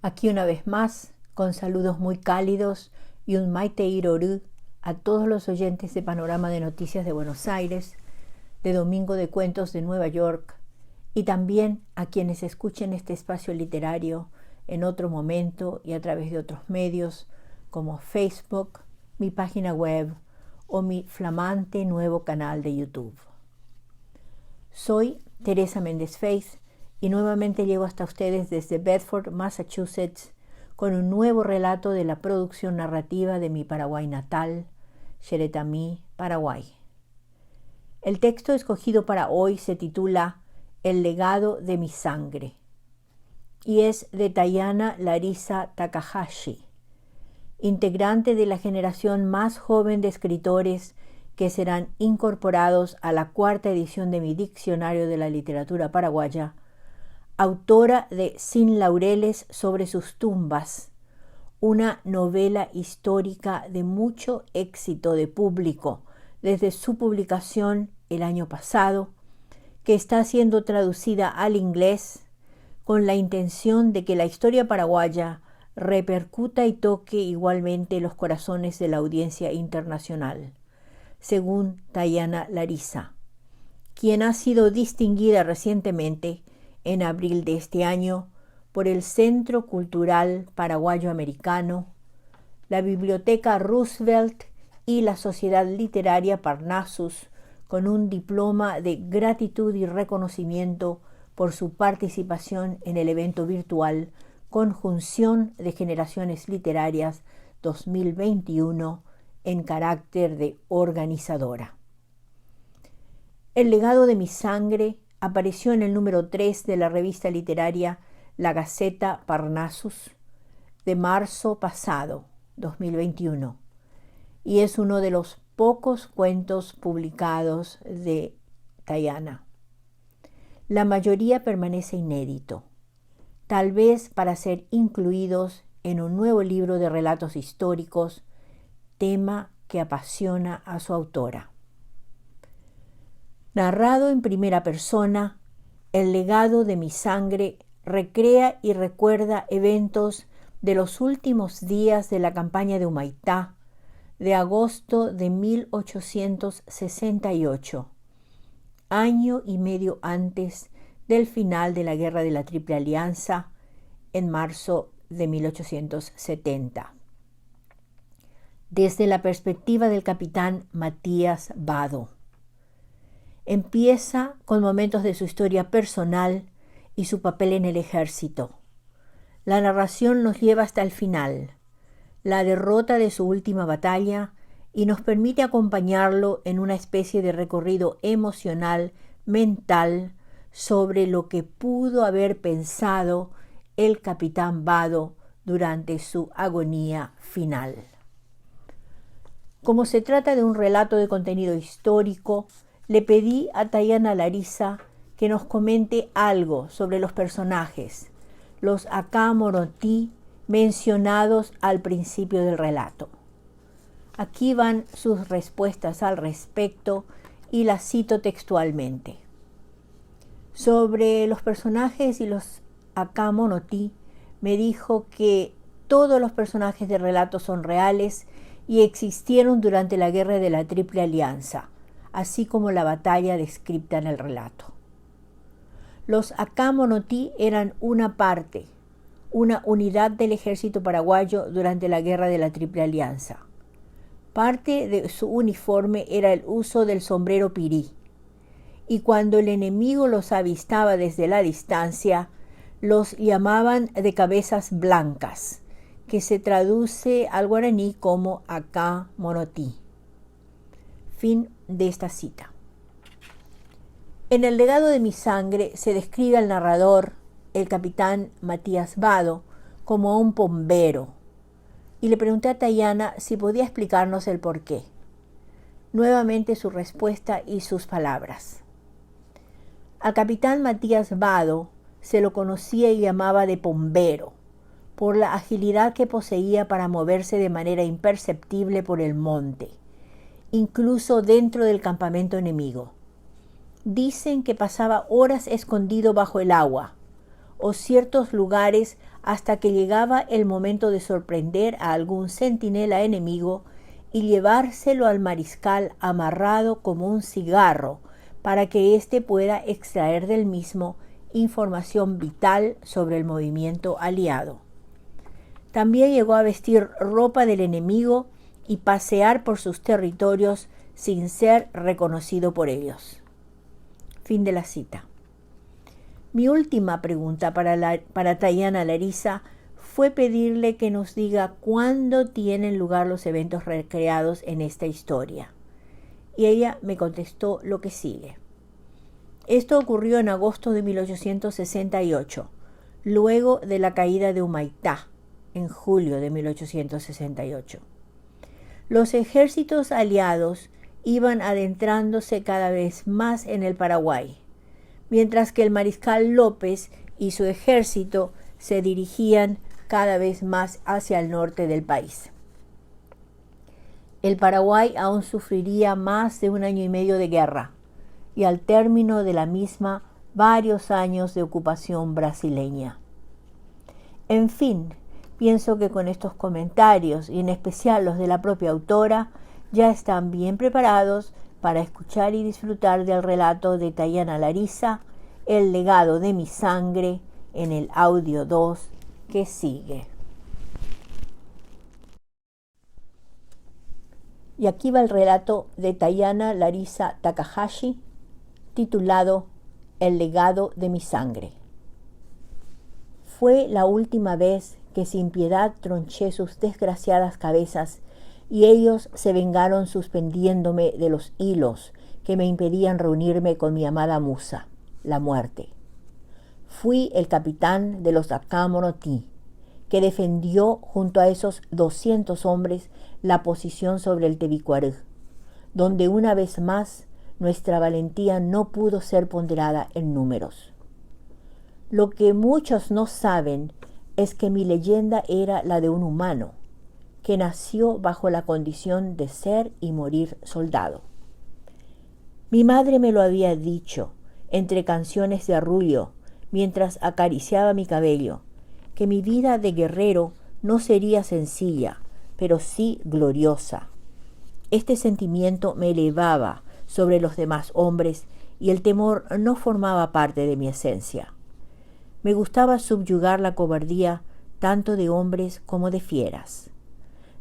Aquí una vez más, con saludos muy cálidos y un Maite Iroru a todos los oyentes de Panorama de Noticias de Buenos Aires, de Domingo de Cuentos de Nueva York, y también a quienes escuchen este espacio literario en otro momento y a través de otros medios como Facebook, mi página web o mi flamante nuevo canal de YouTube. Soy Teresa Méndez Faith y nuevamente llego hasta ustedes desde Bedford, Massachusetts, con un nuevo relato de la producción narrativa de mi Paraguay natal, Xeretamí, Paraguay. El texto escogido para hoy se titula El legado de mi sangre y es de Tayana Larisa Takahashi, integrante de la generación más joven de escritores que serán incorporados a la cuarta edición de mi Diccionario de la Literatura Paraguaya, autora de Sin laureles sobre sus tumbas, una novela histórica de mucho éxito de público desde su publicación el año pasado, que está siendo traducida al inglés con la intención de que la historia paraguaya repercuta y toque igualmente los corazones de la audiencia internacional, según Tayana Larisa, quien ha sido distinguida recientemente, en abril de este año, por el Centro Cultural Paraguayo-Americano, la Biblioteca Roosevelt y la Sociedad Literaria Parnassus, con un diploma de gratitud y reconocimiento por su participación en el evento virtual Conjunción de Generaciones Literarias 2021 en carácter de organizadora. El legado de mi sangre apareció en el número 3 de la revista literaria La Gaceta Parnassus de marzo pasado, 2021, y es uno de los pocos cuentos publicados de Tayana. La mayoría permanece inédito, tal vez para ser incluidos en un nuevo libro de relatos históricos, tema que apasiona a su autora. Narrado en primera persona, El legado de mi sangre recrea y recuerda eventos de los últimos días de la campaña de Humaitá, de agosto de 1868, año y medio antes del final de la Guerra de la Triple Alianza, en marzo de 1870. Desde la perspectiva del capitán Matías Vado. Empieza con momentos de su historia personal y su papel en el ejército. La narración nos lleva hasta el final, la derrota de su última batalla, y nos permite acompañarlo en una especie de recorrido emocional, mental, sobre lo que pudo haber pensado el capitán Vado durante su agonía final. Como se trata de un relato de contenido histórico, le pedí a Tayana Larisa que nos comente algo sobre los personajes, los Acá Morotí mencionados al principio del relato. Aquí van sus respuestas al respecto y las cito textualmente. Sobre los personajes y los Acá Morotí, me dijo que todos los personajes del relato son reales y existieron durante la Guerra de la Triple Alianza, así como la batalla descrita en el relato. Los Acá Morotí eran una parte, una unidad del ejército paraguayo durante la Guerra de la Triple Alianza. Parte de su uniforme era el uso del sombrero pirí, y cuando el enemigo los avistaba desde la distancia, los llamaban de cabezas blancas, que se traduce al guaraní como Acá Morotí. Fin de esta cita. En El legado de mi sangre se describe al narrador, el capitán Matías Vado, como un bombero, y le pregunté a Tayana si podía explicarnos el porqué. Nuevamente su respuesta y sus palabras. Al capitán Matías Vado se lo conocía y llamaba de bombero, por la agilidad que poseía para moverse de manera imperceptible por el monte, incluso dentro del campamento enemigo. Dicen que pasaba horas escondido bajo el agua, o ciertos lugares hasta que llegaba el momento de sorprender a algún centinela enemigo y llevárselo al mariscal amarrado como un cigarro para que éste pueda extraer del mismo información vital sobre el movimiento aliado. También llegó a vestir ropa del enemigo y pasear por sus territorios sin ser reconocido por ellos. Fin de la cita. Mi última pregunta para Tayana Larisa fue pedirle que nos diga cuándo tienen lugar los eventos recreados en esta historia. Y ella me contestó lo que sigue. Esto ocurrió en agosto de 1868, luego de la caída de Humaitá, en julio de 1868. Los ejércitos aliados iban adentrándose cada vez más en el Paraguay, mientras que el mariscal López y su ejército se dirigían cada vez más hacia el norte del país. El Paraguay aún sufriría más de 1 año y medio de guerra, y al término de la misma, varios años de ocupación brasileña. En fin, pienso que con estos comentarios, y en especial los de la propia autora, ya están bien preparados para escuchar y disfrutar del relato de Tayana Larisa, El legado de mi sangre, en el audio 2 que sigue. Y aquí va el relato de Tayana Larisa Takahashi, titulado El legado de mi sangre. Fue la última vez que sin piedad tronché sus desgraciadas cabezas y ellos se vengaron suspendiéndome de los hilos que me impedían reunirme con mi amada musa, la muerte. Fui el capitán de los Akamorotí, que defendió junto a esos 200 hombres la posición sobre el Tebicuarú, donde una vez más nuestra valentía no pudo ser ponderada en números. Lo que muchos no saben es que mi leyenda era la de un humano, que nació bajo la condición de ser y morir soldado. Mi madre me lo había dicho, entre canciones de arrullo, mientras acariciaba mi cabello, que mi vida de guerrero no sería sencilla, pero sí gloriosa. Este sentimiento me elevaba sobre los demás hombres y el temor no formaba parte de mi esencia. Me gustaba subyugar la cobardía tanto de hombres como de fieras,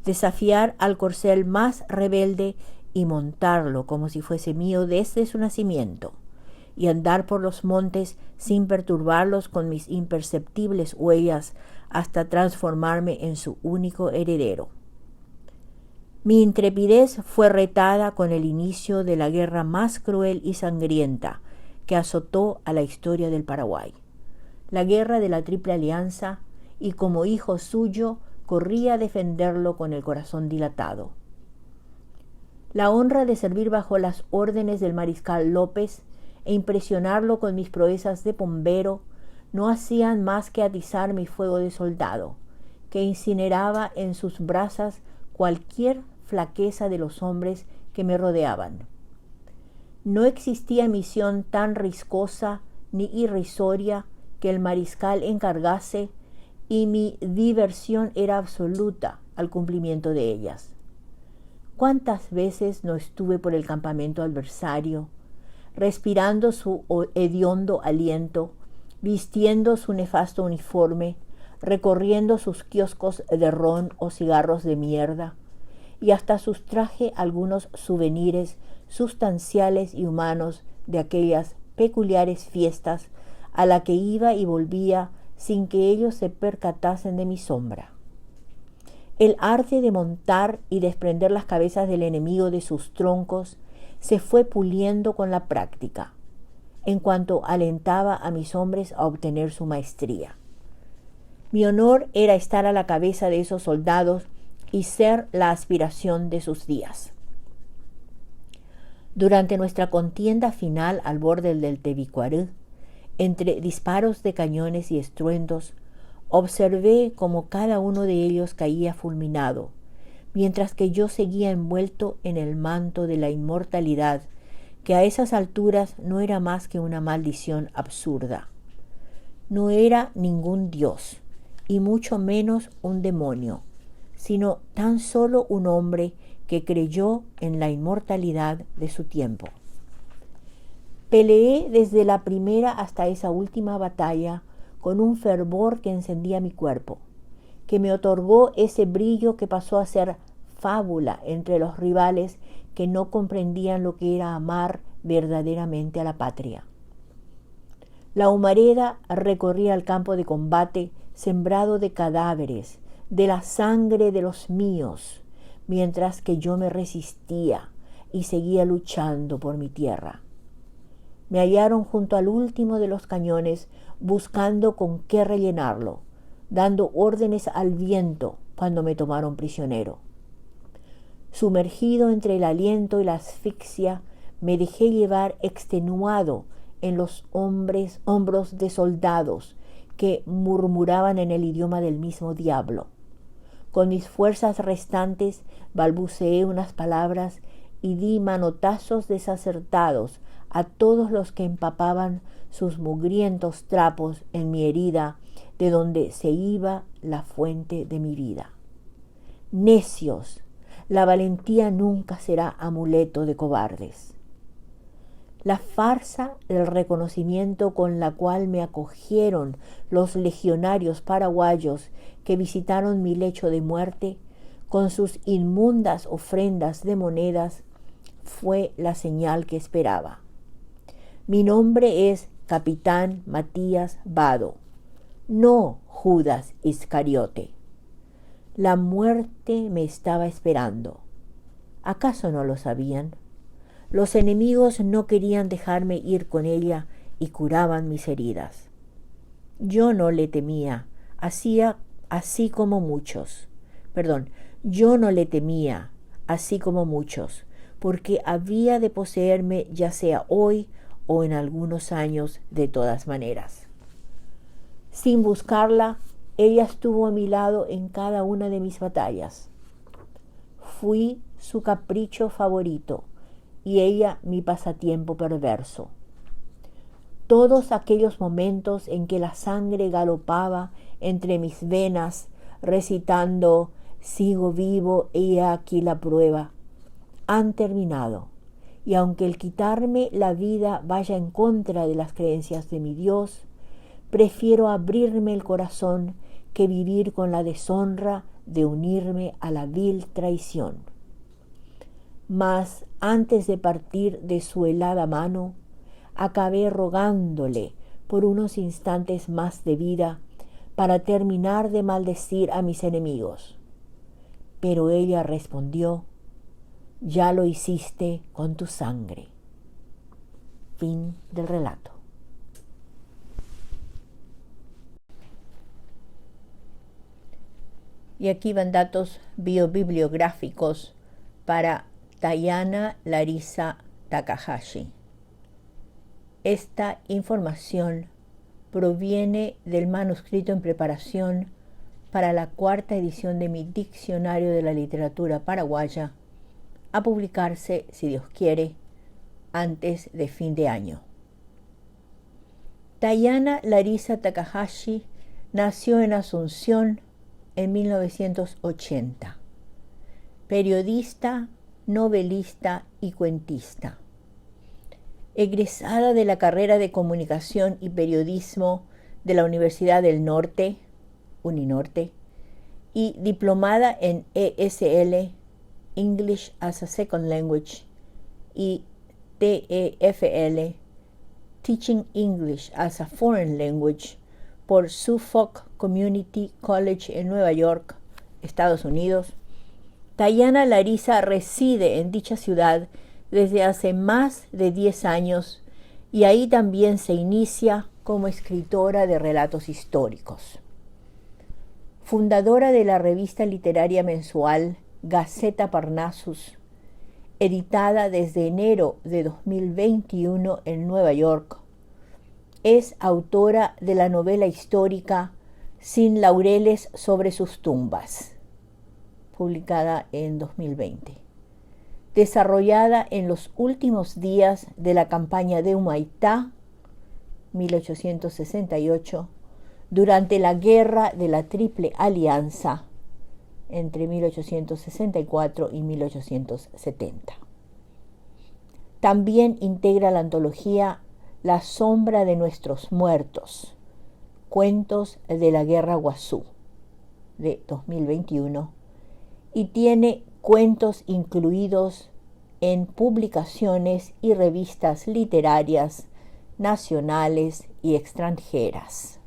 desafiar al corcel más rebelde y montarlo como si fuese mío desde su nacimiento, y andar por los montes sin perturbarlos con mis imperceptibles huellas hasta transformarme en su único heredero. Mi intrepidez fue retada con el inicio de la guerra más cruel y sangrienta que azotó a la historia del Paraguay, la guerra de la Triple Alianza, y como hijo suyo corrí a defenderlo con el corazón dilatado. La honra de servir bajo las órdenes del mariscal López e impresionarlo con mis proezas de bombero no hacían más que atizar mi fuego de soldado, que incineraba en sus brasas cualquier flaqueza de los hombres que me rodeaban. No existía misión tan riscosa ni irrisoria que el mariscal encargase, y mi diversión era absoluta al cumplimiento de ellas. ¿Cuántas veces no estuve por el campamento adversario, respirando su hediondo aliento, vistiendo su nefasto uniforme, recorriendo sus kioscos de ron o cigarros de mierda, y hasta sustraje algunos souvenirs sustanciales y humanos de aquellas peculiares fiestas a la que iba y volvía sin que ellos se percatasen de mi sombra? El arte de montar y desprender las cabezas del enemigo de sus troncos se fue puliendo con la práctica, en cuanto alentaba a mis hombres a obtener su maestría. Mi honor era estar a la cabeza de esos soldados y ser la aspiración de sus días. Durante nuestra contienda final al borde del Tebicuarú, entre disparos de cañones y estruendos, observé cómo cada uno de ellos caía fulminado, mientras que yo seguía envuelto en el manto de la inmortalidad, que a esas alturas no era más que una maldición absurda. no era ningún dios, y mucho menos un demonio, sino tan solo un hombre que creyó en la inmortalidad de su tiempo. Peleé desde la primera hasta esa última batalla con un fervor que encendía mi cuerpo, que me otorgó ese brillo que pasó a ser fábula entre los rivales que no comprendían lo que era amar verdaderamente a la patria. La humareda recorría el campo de combate sembrado de cadáveres, de la sangre de los míos, mientras que yo me resistía y seguía luchando por mi tierra. Me hallaron junto al último de los cañones buscando con qué rellenarlo, dando órdenes al viento cuando me tomaron prisionero. Sumergido entre el aliento y la asfixia, me dejé llevar extenuado en los hombros de soldados que murmuraban en el idioma del mismo diablo. Con mis fuerzas restantes balbuceé unas palabras y di manotazos desacertados a todos los que empapaban sus mugrientos trapos en mi herida, de donde se iba la fuente de mi vida. Necios, la valentía nunca será amuleto de cobardes. La farsa del reconocimiento con la cual me acogieron los legionarios paraguayos que visitaron mi lecho de muerte, con sus inmundas ofrendas de monedas, fue la señal que esperaba. Mi nombre es Capitán Matías Vado, no Judas Iscariote. La muerte me estaba esperando. ¿Acaso no lo sabían? Los enemigos no querían dejarme ir con ella y curaban mis heridas. Yo no le temía, yo no le temía, así como muchos, porque había de poseerme ya sea hoy o en algunos años de todas maneras. Sin buscarla, ella estuvo a mi lado en cada una de mis batallas. Fui su capricho favorito y ella mi pasatiempo perverso. Todos aquellos momentos en que la sangre galopaba entre mis venas, recitando «Sigo vivo y he aquí la prueba», han terminado, y aunque el quitarme la vida vaya en contra de las creencias de mi Dios, prefiero abrirme el corazón que vivir con la deshonra de unirme a la vil traición. Mas antes de partir de su helada mano, acabé rogándole por unos instantes más de vida para terminar de maldecir a mis enemigos. Pero ella respondió: «Ya lo hiciste con tu sangre». Fin del relato. Y aquí van datos biobibliográficos para Tayana Larisa Takahashi. Esta información proviene del manuscrito en preparación para la 4ª edición de mi Diccionario de la Literatura Paraguaya, a publicarse, si Dios quiere, antes de fin de año. Tayana Larisa Takahashi nació en Asunción en 1980. Periodista, novelista y cuentista. Egresada de la carrera de Comunicación y Periodismo de la Universidad del Norte, Uninorte, y diplomada en ESL, English as a Second Language, y TEFL, Teaching English as a Foreign Language, por Suffolk Community College en Nueva York, Estados Unidos. Tayana Larisa reside en dicha ciudad desde hace más de 10 años y ahí también se inicia como escritora de relatos históricos. Fundadora de la revista literaria mensual Gaceta Parnassus, editada desde enero de 2021 en Nueva York, es autora de la novela histórica Sin laureles sobre sus tumbas, publicada en 2020, desarrollada en los últimos días de la campaña de Humaitá, 1868, durante la Guerra de la Triple Alianza entre 1864 y 1870. También integra la antología La sombra de nuestros muertos, cuentos de la Guerra Guazú, de 2021, y tiene cuentos incluidos en publicaciones y revistas literarias nacionales y extranjeras.